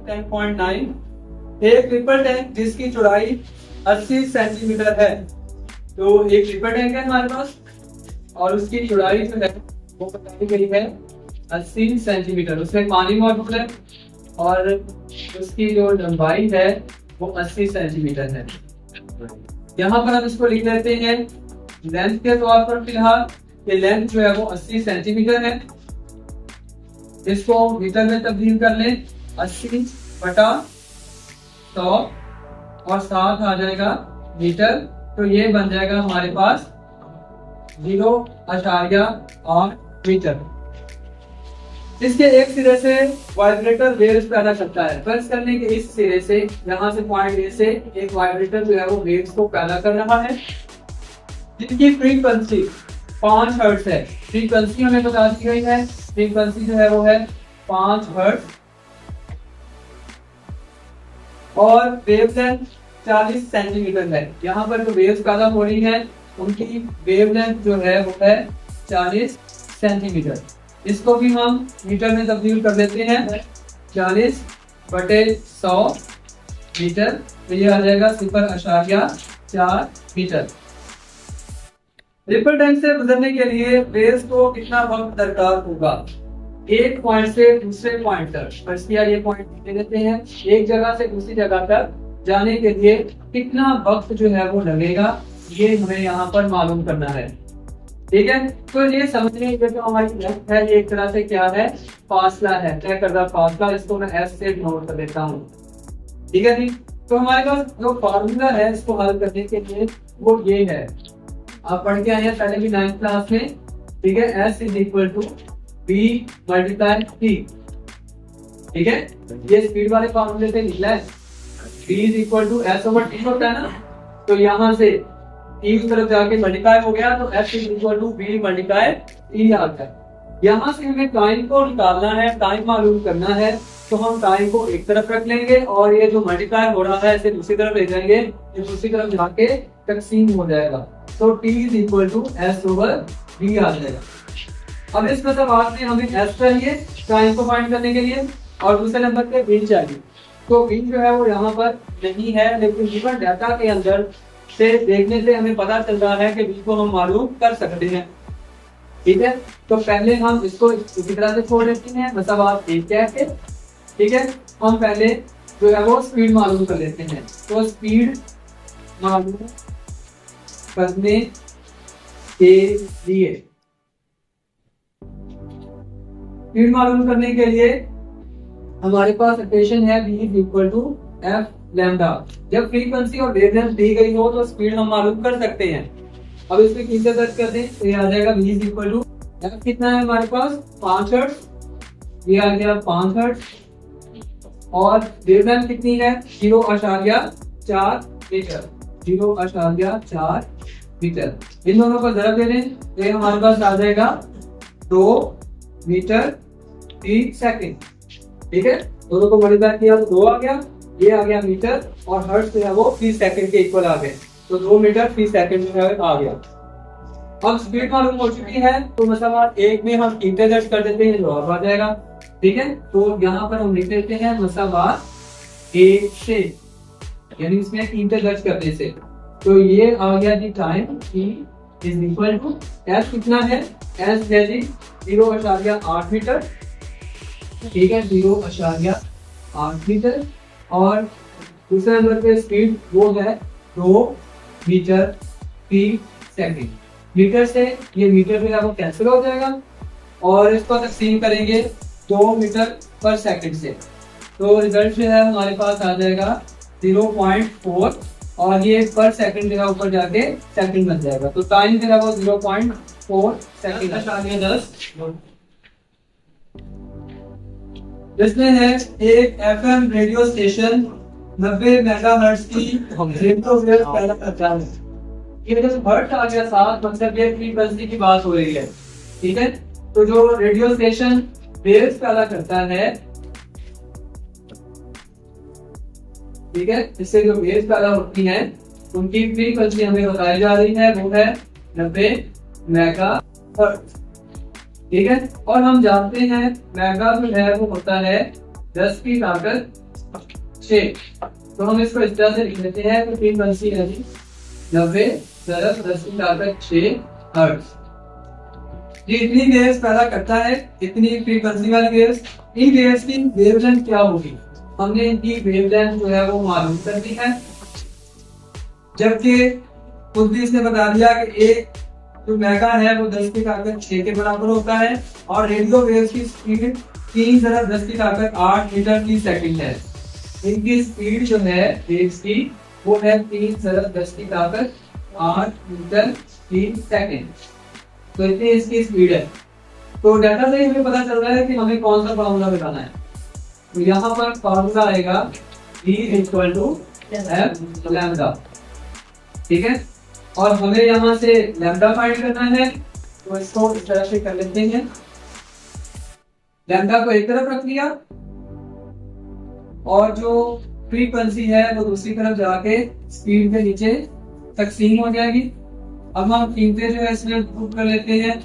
10.9। एक triple tank जिसकी चौड़ाई 80 सेंटीमीटर है। तो एक ट्रिपल टैंक है हमारे पास और उसकी चौड़ाई जो है वो बताई गई है 80 सेंटीमीटर। उसमें पानी मौजूद है और उसकी जो लंबाई है वो 80 सेंटीमीटर है। यहाँ पर हम इसको लिख लेते हैं लेंथ के तौर पर। फिलहाल ये लेंथ जो है वो 80 सेंटीमीटर है। इसको मीटर में तब्दील कर लें, 80/100 और साथ आ जाएगा मीटर। तो ये बन जाएगा हमारे पास 0.8 मीटर। इसके एक सिरे से वाइब्रेटर वेव्स पैदा करता है। फर्ज करने के इस सिरे से, यहाँ से पॉइंट ए से एक वाइब्रेटर जो है वो वेव्स को पैदा कर रहा है जिनकी फ्रीक्वेंसी 5 हर्ट्ज है। फ्रीक्वेंसी हमें बता दी गई है, फ्रीक्वेंसी जो है वो है 5 हर्ट्ज और वेवलेंथ 40 सेंटीमीटर है। यहाँ पर जो वेव्स पैदा हो रही है उनकी वेवलेंथ जो है वो है 40 सेंटीमीटर। इसको भी हम मीटर में तब्दील कर देते हैं, 40/100 मीटर। तो ये आ जाएगा 0.4 मीटर। ट्रिपल टैंक से गुजरने के लिए वेव्स को कितना वक्त दरकार होगा? एक पॉइंट से दूसरे पॉइंट तक, फर्स्ट किया ये पॉइंट दे देते हैं, एक जगह से दूसरी जगह तक जाने के लिए कितना वक्त जो है वो लगेगा, ये हमें यहाँ पर मालूम करना है। ठीक है, तो ये समझने के जो हमारी लेंथ है ये एक तरह से क्या है, फासला है, तय करदा फासला। इसको मैं एस से नोट कर देता हूँ। ठीक है जी, तो हमारे पास जो फार्मूला है इसको हल करने के लिए वो ये है, आप पढ़ के आए हैं पहले भी 9th क्लास में। ठीक है, S = B × T। ठीक है, ये स्पीड वाले फार्मूले से निकला है। B = S/T होता है ना, तो यहाँ से T की तरफ जाके मल्टीप्लाई हो गया तो F = B × T आता है। यहाँ से हमें टाइम को निकालना है, टाइम मालूम करना है, तो हम टाइम को एक तरफ रख लेंगे और ये जो मल्टीप्लाई हो रहा है इसे दूसरी तरफ ले जाएंगे, ये दूसरी तरफ जाके तकसीम हो जाएगा। तो T = S/B आ जाएगा। अब इस बात में हमें S चाहिए टाइम को फाइंड करने के लिए और दूसरे नंबर पे B चाहिए। तो B जो है वो यहाँ पर नहीं है, लेकिन गिवन डाटा के अंदर से देखने से हमें पता चल रहा है कि B को हम मालूम कर सकते हैं। ठीक है, तो पहले हम इसको इसी तरह से छोड़ देते हैं, मतलब आप एक कह के। ठीक है, हम पहले जो है वो स्पीड मालूम कर लेते हैं। तो स्पीड मालूम करने के लिए, स्पीड मालूम करने के लिए हमारे पास इक्वेशन है V = F λ। जब फ्रीक्वेंसी और वेवलेंथ दी गई हो तो स्पीड हम मालूम कर सकते हैं। अब इसमें नीचे दर्ज कर दें तो ये आ जाएगा V = F कितना है हमारे पास 5 हर्ट्ज, ये आ गया 5 हर्ट्ज और वेवलेंथ कितनी है 0.4 मीटर, 0.4 मीटर। इन दोनों को जरा दे लें तो ये हमारे पास आ जाएगा 2 मीटर फी सेकंड। ठीक है, दोनों को मल्टीप्लाई किया तो 2 आ गया, ये आ गया मीटर और हर्ट्ज जो है वो फी सेकंड के इक्वल आ गए, तो 2 मीटर फी सेकंड जो है आ गया। अब स्पीड मालूम हो चुकी है तो मसला एक में हम इंटर कर देते हैं, जवाब आ जाएगा। ठीक है, तो यहाँ पर हम लिख देते हैं मसला एक से, यानी इसमें इंटर दर्ज करने से, तो ये आ गया जी टाइम T = S कितना है, S है जी 0.8 मीटर। ठीक है, 0.8 मीटर और दूसरे नंबर पे स्पीड वो है 2 मीटर फी सेकंड। मीटर से ये मीटर जो है वो कैंसिल हो जाएगा और इसको तकसीम करेंगे 2 मीटर पर सेकंड से, तो रिजल्ट जो है हमारे पास आ जाएगा 0.4 और ये पर सेकंड जो है ऊपर जाके सेकंड बन जाएगा, तो टाइम जो है वो 0.4 सेकंड। 10 इसमें है एक FM रेडियो स्टेशन 90 मेगाहर्ट्ज की रेडियो वेव पैदा करता है। ये जो हर्ट्ज आ गया साथ, मतलब ये फ्रीक्वेंसी की बात हो रही है। ठीक है, तो जो रेडियो स्टेशन वेव्स पैदा करता है, ठीक है, इससे जो वेव्स पैदा होती हैं उनकी फ्रीक्वेंसी हमें बताई जा रही है, वो है 90 मेगाहर्ट्ज। ठीक है, और हम जानते हैं मेगा जो है वो होता है 10 की ताकत 6। तो हम इसको इस तरह से लिख लेते हैं तो फ्रीक्वेंसी है 90 × 10⁻⁶ हर्ट्ज। ये इतनी वेव्स पैदा करता है, इतनी फ्रीक्वेंसी वाली वेव्स। इन वेव्स की वेवलेंथ क्या होगी, हमने इनकी वेवलेंथ जो है वो मालूम कर दी है। जबकि खुद इसने बता दिया कि एक जो मेगा है वो 10⁻6 के बराबर होता है और रेडियो वेव्स की स्पीड 3×10⁸ मीटर/सेकंड है। इनकी स्पीड जो है वेव्स की वो है 3×10⁸ मीटर/सेकंड। तो इतनी इसकी स्पीड है। तो डाटा से हमें पता चल रहा है कि हमें कौन सा फॉर्मूला लगाना है। तो यहाँ पर फॉर्मूला आएगा E = f लैम्डा, ठीक है। और हमें यहाँ से लैम्डा फाइंड करना है, तो इसको इस तरह से कर लेते हैं। लैम्डा को एक तरफ रख लिया और जो फ्रीक्वेंसी है वो दूसरी तरफ जाके स्पीड के नीचे तकसीम हो जाएगी। अब हम कीमतें जो है इसमें प्रूव कर लेते हैं।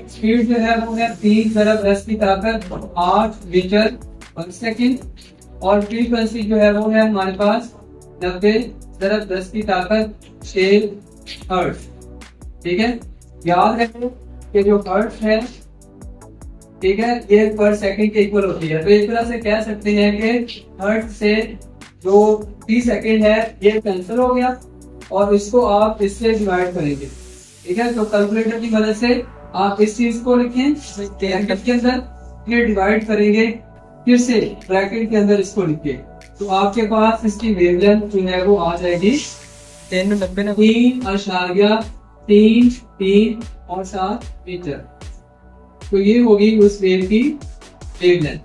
स्पीड जो है वो है 3×10⁸ मीटर/सेकंड और फ्रीक्वेंसी जो है वो है हमारे पास 90×10⁶ हर्ट्ज, ठीक है। याद रखें कि जो हर्ट्ज है, ठीक है, ये पर सेकंड के इक्वल होती है। तो एक तरह से कह सकते हैं कि हर्ट्ज से जो 30 सेकंड है ये कैंसिल हो गया और इसको आप इससे डिवाइड करेंगे, ठीक है। तो कैलकुलेटर की मदद से आप इस चीज को लिखें ब्रैकेट के अंदर, फिर डिवाइड करेंगे, फिर से ब्रैकेट के अंदर इसको लिखिए। तो आपके पास इसकी वेवलेंथ जो है वो आ जाएगी 3.33 मीटर। तो ये होगी उस वेव की वेवलेंथ।